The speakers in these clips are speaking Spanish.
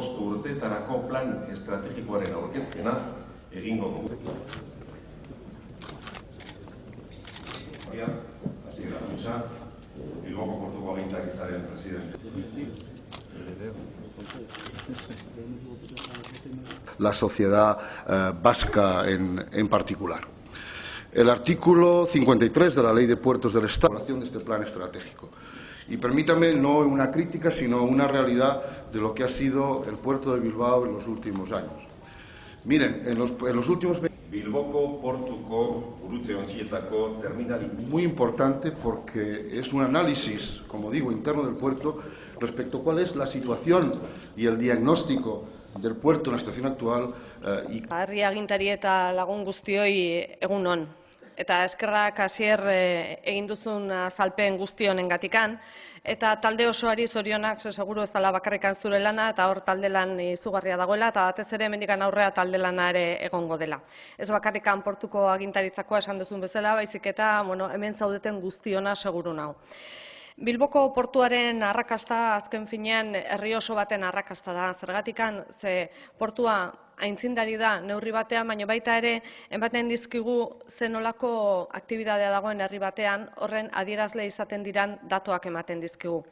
5 urteetarako plan estrategikoaren aurkezpena egingo dugu. Asier Atutxa, Bilboko Portuko Agintaritzaren presidente. La sociedad vasca en particular. El artículo 53 de la Ley de Puertos del Estado, de este plan estratégico. Y permítame, no una crítica, sino una realidad de lo que ha sido el puerto de Bilbao en los últimos años. Miren, en los últimos... Bilboko Portuko Gurutze Ontzietako terminal. Muy importante porque es un análisis, como digo, interno del puerto respecto a cuál es la situación y el diagnóstico del puerto en la situación actual. Herri agintari eta lagun guztioi egun on. Eta eskerrak Asier egin duzun azalpen guzti honengatikan, eta talde osoari zorionak, seguru ez dela bakarrikan zure lana, eta hor talde lan izugarria dagoela, eta batez ere hemendikan aurrea talde lana ere egongo dela. Ez bakarrikan portuko agintaritzakoa esan duzun bezala, baizik eta hemen zaudeten guztiona seguru nau. Bilboko portuaren arrakasta azken finean herri oso baten arrakasta da. Zergatikan, ze portua aintzindari da neurri batean, baina baita ere ematen dizkigu zenolako aktibitatea dagoen herri batean, horren adierazle izaten diran datuak ematen dizkigu.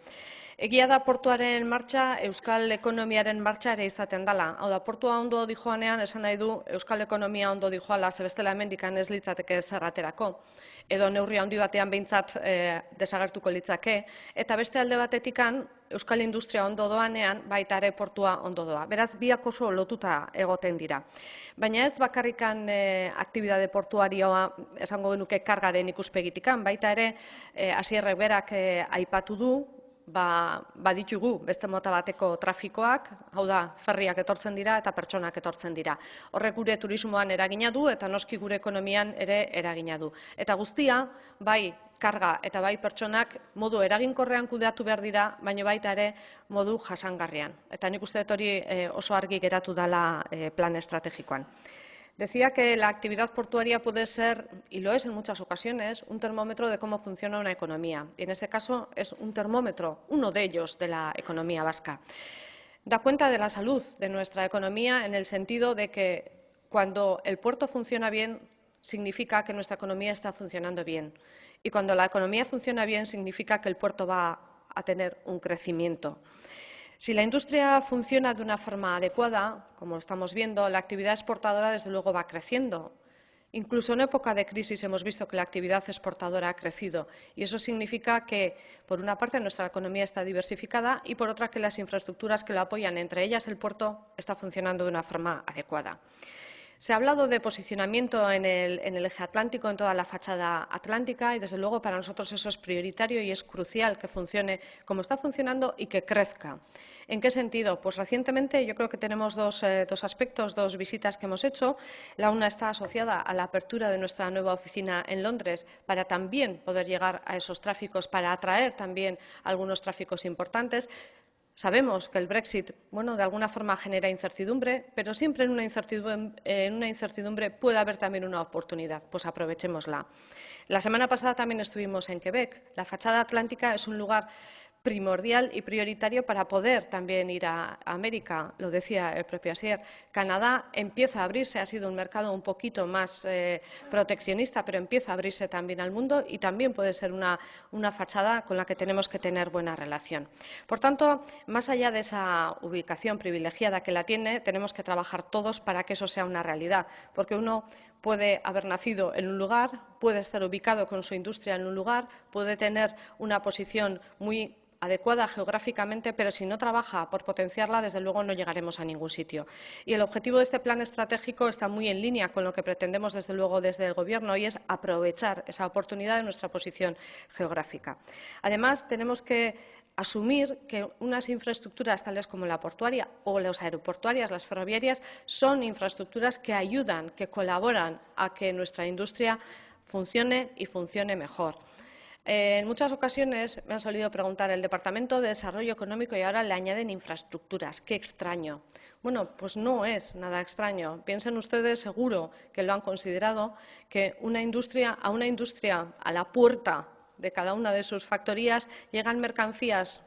Egia da portuaren martxa, euskal ekonomiaren martxa ere izaten dela. Hau da, portua ondo dijoanean esan nahi du euskal ekonomia ondo dijoala, ze bestela hemendikan ez litzateke zer aterako. Edo neurri handi batean behintzat desagertuko litzake. Eta beste alde batetikan, euskal industria ondo doanean, baita ere portua ondo doa. Beraz, biak oso lotuta egoten dira. Baina ez bakarrikan aktibitate portuarioa esango genuke kargaren ikuspegitikan, baita ere Asierrek berak aipatu du, baditugu beste mota bateko trafikoak, hau da, ferriak etortzen dira eta pertsonak etortzen dira. Horrek gure turismoan eragina du eta noski gure ekonomian ere eragina du. Eta guztia, bai karga eta bai pertsonak modu eraginkorrean kudeatu behar dira, baina baita ere modu jasangarrian. Eta nik uste dut hori oso argi geratu dela plan estrategikoan. Decía que la actividad portuaria puede ser, y lo es en muchas ocasiones, un termómetro de cómo funciona una economía. Y en este caso es un termómetro, uno de ellos, de la economía vasca. Da cuenta de la salud de nuestra economía en el sentido de que cuando el puerto funciona bien, significa que nuestra economía está funcionando bien. Y cuando la economía funciona bien, significa que el puerto va a tener un crecimiento. Si la industria funciona de una forma adecuada, como estamos viendo, la actividad exportadora desde luego va creciendo. Incluso en época de crisis hemos visto que la actividad exportadora ha crecido y eso significa que, por una parte, nuestra economía está diversificada y, por otra, que las infraestructuras que la apoyan, entre ellas el puerto, está funcionando de una forma adecuada. Se ha hablado de posicionamiento en el eje atlántico, en toda la fachada atlántica, y desde luego para nosotros eso es prioritario y es crucial que funcione como está funcionando y que crezca. ¿En qué sentido? Pues recientemente yo creo que tenemos dos aspectos, dos visitas que hemos hecho. La una está asociada a la apertura de nuestra nueva oficina en Londres para también poder llegar a esos tráficos, para atraer también algunos tráficos importantes. Sabemos que el Brexit, de alguna forma genera incertidumbre, pero siempre en una incertidumbre puede haber también una oportunidad, pues aprovechémosla. La semana pasada también estuvimos en Quebec. La fachada atlántica es un lugar primordial y prioritario para poder también ir a América, lo decía el propio Asier. Canadá empieza a abrirse, ha sido un mercado un poquito más proteccionista, pero empieza a abrirse también al mundo y también puede ser una fachada con la que tenemos que tener buena relación. Por tanto, más allá de esa ubicación privilegiada que la tiene, tenemos que trabajar todos para que eso sea una realidad, porque uno puede haber nacido en un lugar, puede estar ubicado con su industria en un lugar, puede tener una posición muy adecuada geográficamente, pero si no trabaja por potenciarla, desde luego no llegaremos a ningún sitio. Y el objetivo de este plan estratégico está muy en línea con lo que pretendemos, desde luego, desde el Gobierno, y es aprovechar esa oportunidad de nuestra posición geográfica. Además, tenemos que asumir que unas infraestructuras tales como la portuaria o las aeroportuarias, las ferroviarias, son infraestructuras que ayudan, que colaboran a que nuestra industria funcione y funcione mejor. En muchas ocasiones me han solido preguntar el Departamento de Desarrollo Económico y ahora le añaden infraestructuras. ¡Qué extraño! Bueno, pues no es nada extraño. Piensen ustedes, seguro que lo han considerado, que a una industria, a la puerta de cada una de sus factorías, llegan mercancías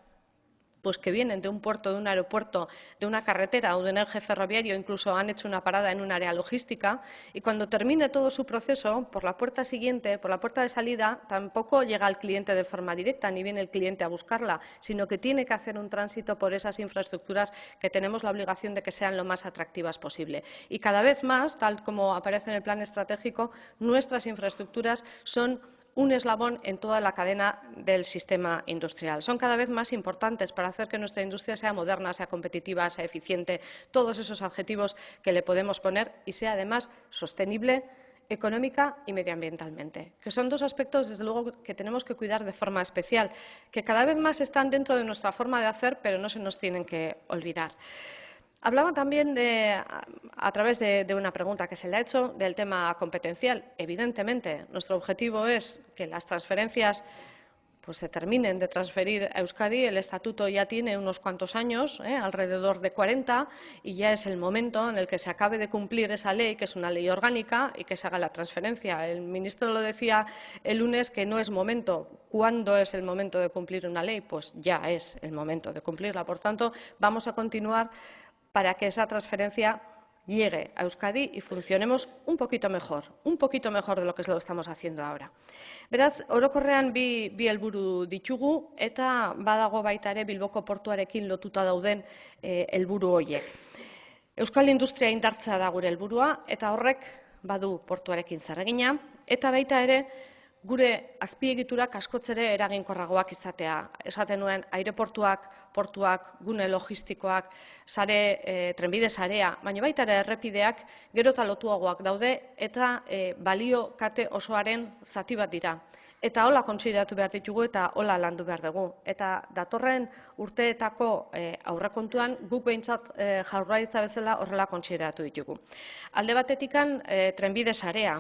pues que vienen de un puerto, de un aeropuerto, de una carretera o de un eje ferroviario, incluso han hecho una parada en un área logística, y cuando termine todo su proceso, por la puerta siguiente, por la puerta de salida, tampoco llega al cliente de forma directa, ni viene el cliente a buscarla, sino que tiene que hacer un tránsito por esas infraestructuras que tenemos la obligación de que sean lo más atractivas posible. Y cada vez más, tal como aparece en el plan estratégico, nuestras infraestructuras son un eslabón en toda la cadena del sistema industrial. Son cada vez más importantes para hacer que nuestra industria sea moderna, sea competitiva, sea eficiente, todos esos adjetivos que le podemos poner y sea además sostenible económica y medioambientalmente, que son dos aspectos, desde luego, que tenemos que cuidar de forma especial, que cada vez más están dentro de nuestra forma de hacer, pero no se nos tienen que olvidar. Hablaba también, a través de una pregunta que se le ha hecho, del tema competencial. Evidentemente, nuestro objetivo es que las transferencias pues se terminen de transferir a Euskadi. El estatuto ya tiene unos cuantos años, alrededor de 40, y ya es el momento en el que se acabe de cumplir esa ley, que es una ley orgánica, y que se haga la transferencia. El ministro lo decía el lunes, que no es momento. ¿Cuándo es el momento de cumplir una ley? Pues ya es el momento de cumplirla. Por tanto, vamos a continuar para que esa transferencia llegue a Euskadi y funcionemos un poquito mejor de lo que lo estamos haciendo ahora. Beraz, orokorrean bi helburu ditugu eta badago baita ere Bilboko portuarekin lotuta dauden helburu horiek. Euskal industria indartzea da gure helburua eta horrek badu portuarekin zer egina eta baita ere gure azpiegiturak askoz ere eraginkorragoak izatea. Esaten nuen, aireportuak, portuak, gune logistikoak, trenbide sarea, baina baita ere errepideak gero eta lotuagoak daude eta balio kate osoaren zati bat dira. Eta hola kontsideratu behar ditugu eta hola landu behar dugu. Eta datorren urteetako aurrekontuan guk behintzat Jaurlaritza bezala horrela kontsideratu ditugu. Alde batetikan trenbide sarea.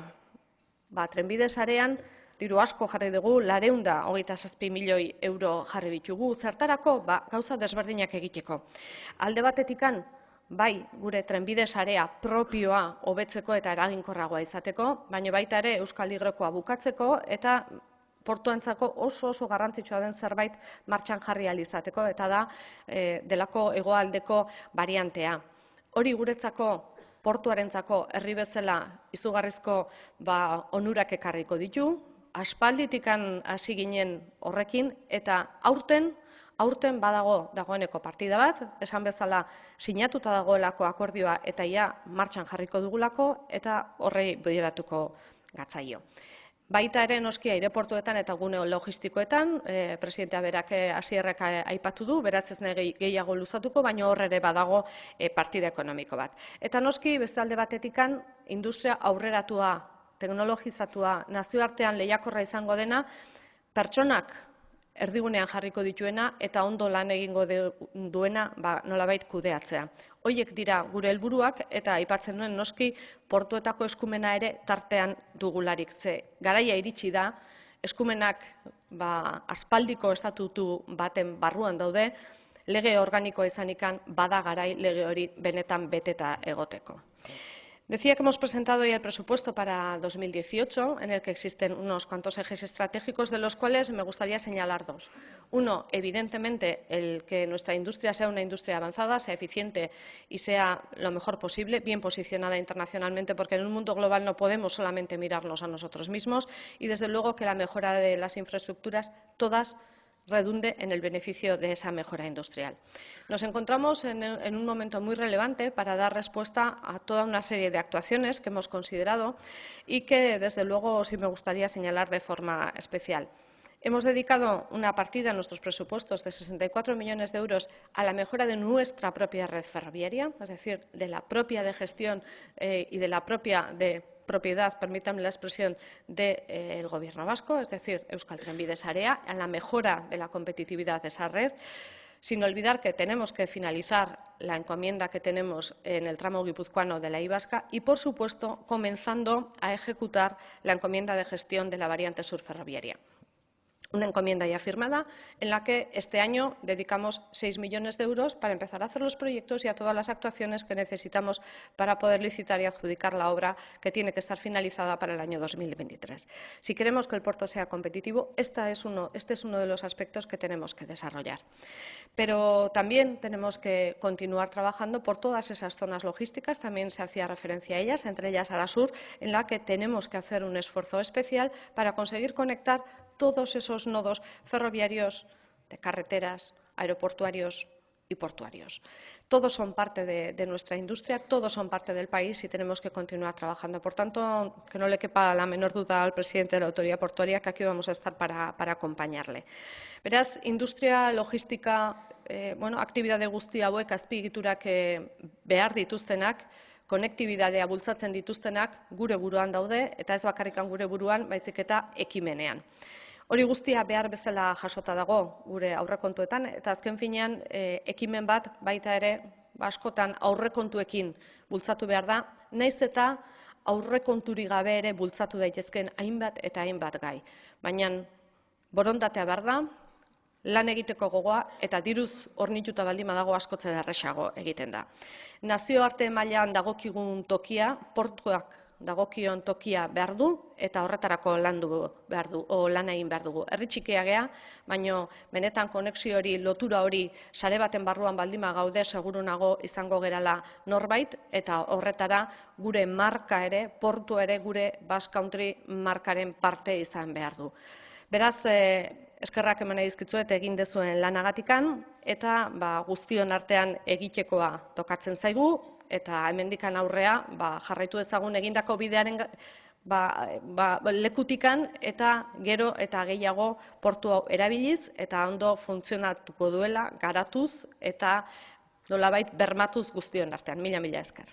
Trenbide sarean diru asko jarri dugu, 227 milioi euro jarri ditugu. Zertarako? Gauza desberdinak egiteko. Alde batetikan, bai gure trenbide sarea propioa hobetzeko eta eraginkorragoa izateko, baina baita ere Euskal Y bukatzeko eta portuantzako oso garrantzitsua den zerbait martxan jarri ahal izateko, eta da delako hegoaldeko bariantea. Hori guretzako portuarentzako herri bezala izugarrizko onurak ekarriko ditu, aspalditikan hasi ginen horrekin, eta aurten badago dagoeneko partida bat, esan bezala sinatuta dagoelako akordioa eta ia martxan jarriko dugulako, eta horrei bideratuko gatzaio. Baita ere noski aireportuetan eta gune logistikoetan, presidentea berak hasierrak aipatu du, beraz ez nahi gehiago luzatuko, baina hor ere badago partida ekonomiko bat. Eta noski beste alde batetikan industria aurreratua, teknologizatua, nazioartean lehiakorra izango dena, pertsonak erdigunean jarriko dituena eta ondo lan egingo duena nolabait kudeatzea. Horiek dira gure helburuak eta aipatzen nuen noski portuetako eskumena ere tartean dugularik. Ze garaia iritsi da, eskumenak aspaldiko estatutu baten barruan daude, lege organikoa izanikan bada garai lege hori benetan beteta egoteko. Decía que hemos presentado ya el presupuesto para 2018, en el que existen unos cuantos ejes estratégicos, de los cuales me gustaría señalar dos. Uno, evidentemente, el que nuestra industria sea una industria avanzada, sea eficiente y sea lo mejor posible, bien posicionada internacionalmente, porque en un mundo global no podemos solamente mirarnos a nosotros mismos, y desde luego que la mejora de las infraestructuras, todas, redunde en el beneficio de esa mejora industrial. Nos encontramos en un momento muy relevante para dar respuesta a toda una serie de actuaciones que hemos considerado y que, desde luego, sí me gustaría señalar de forma especial. Hemos dedicado una partida en nuestros presupuestos de 64 millones de euros a la mejora de nuestra propia red ferroviaria, es decir, de la propia de gestión y de la propia de propiedad, permítanme la expresión, del Gobierno vasco, es decir, Euskal Trenbide Sarea, a la mejora de la competitividad de esa red, sin olvidar que tenemos que finalizar la encomienda que tenemos en el tramo guipuzcoano de la Y vasca y, por supuesto, comenzando a ejecutar la encomienda de gestión de la variante sur ferroviaria. una encomienda ya firmada en la que este año dedicamos 6 millones de euros para empezar a hacer los proyectos y a todas las actuaciones que necesitamos para poder licitar y adjudicar la obra que tiene que estar finalizada para el año 2023. Si queremos que el puerto sea competitivo, este es uno de los aspectos que tenemos que desarrollar. Pero también tenemos que continuar trabajando por todas esas zonas logísticas, también se hacía referencia a ellas, entre ellas a la sur, en la que tenemos que hacer un esfuerzo especial para conseguir conectar todos esos nodos ferroviarios, de carreteras, aeroportuarios y portuarios. Todos son parte de nuestra industria, todos son parte del país y tenemos que continuar trabajando. Por tanto, que no le quepa la menor duda al presidente de la Autoridad Portuaria que aquí vamos a estar para acompañarle. Beraz, industria, logistika, aktibitate guzti hauek azpiegiturak behar dituztenak, konektibitatea bultzatzen dituztenak gure buruan daude, eta ez bakarrikan gure buruan, baizik eta ekimenean. Hori guztia behar bezala jasota dago gure aurrekontuetan, eta azken finean ekimen bat baita ere askotan aurrekontuekin bultzatu behar da, nahiz eta aurrekonturik gabe ere bultzatu daitezkeen hainbat eta hainbat gai. Baina borondatea behar da, lan egiteko gogoa eta diruz hornituta baldin badago askotze errazago egiten da. Nazioarte mailan dagokigun tokia, portuak dagokion tokia behar du eta horretarako lan egin behar dugu. Herri txikia gea, baina benetan konexio hori, lotura hori sare baten barruan baldin bagaude seguru nago izango gerala norbait eta horretara gure marka ere, portu ere gure Basque Country markaren parte izan behar du. Beraz, eskerrak eman dizkizuet egin dezuen lanagatikan eta guztion artean egitekoa tokatzen zaigu eta hemendikan aurrea jarraitu ezagun egindako bidearen lekutikan eta gero eta gehiago portu hau erabiliz eta ondo funtzionatuko duela garatuz eta nolabait bermatuz guztion artean. Mila esker.